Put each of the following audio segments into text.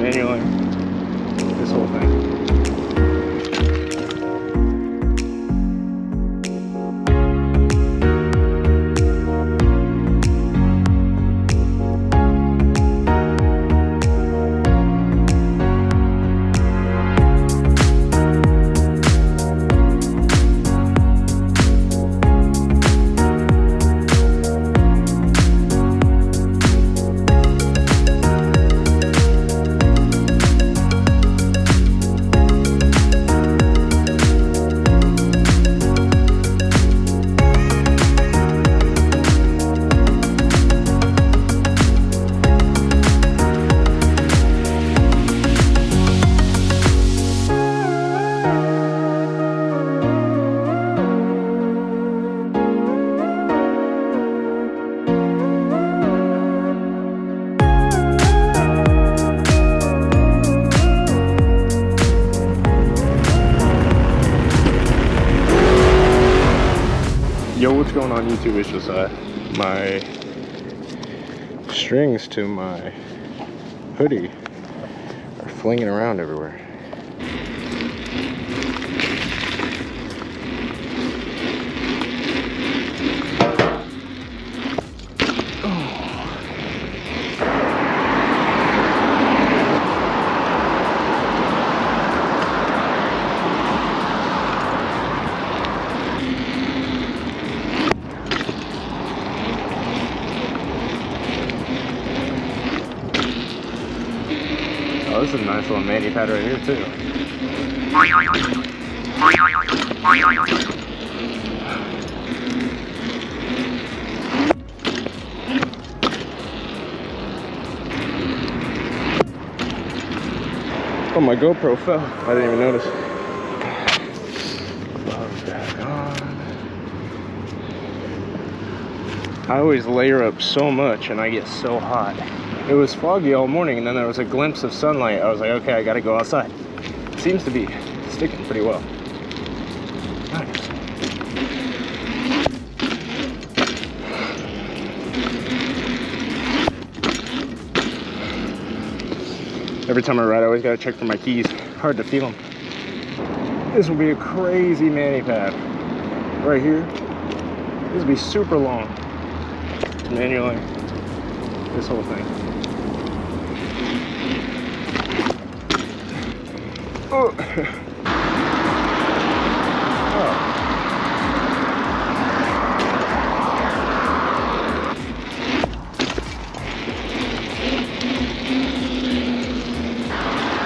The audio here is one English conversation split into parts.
manually this whole thing. Yo, what's going on YouTube? It's just my strings to my hoodie are flinging around everywhere. Oh, this is a nice little mani pad right here too. Oh, my GoPro fell. I didn't even notice. Glove back on. I always layer up so much and I get so hot. It was foggy all morning and then there was a glimpse of sunlight. I was like, okay, I gotta go outside. Seems to be sticking pretty well. Nice. Every time I ride, I always gotta check for my keys. Hard to feel them. This will be a crazy mani pad. Right here. This will be super long. Manually. This whole thing. Oh. Oh.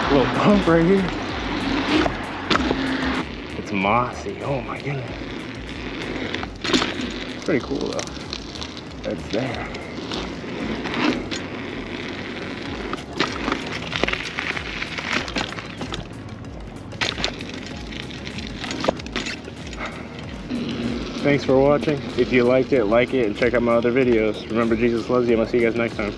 Little bump right here. It's mossy. Oh my goodness. It's pretty cool though. That's there. Thanks for watching. If you liked it, like it, and check out my other videos. Remember, Jesus loves you, and I'll see you guys next time.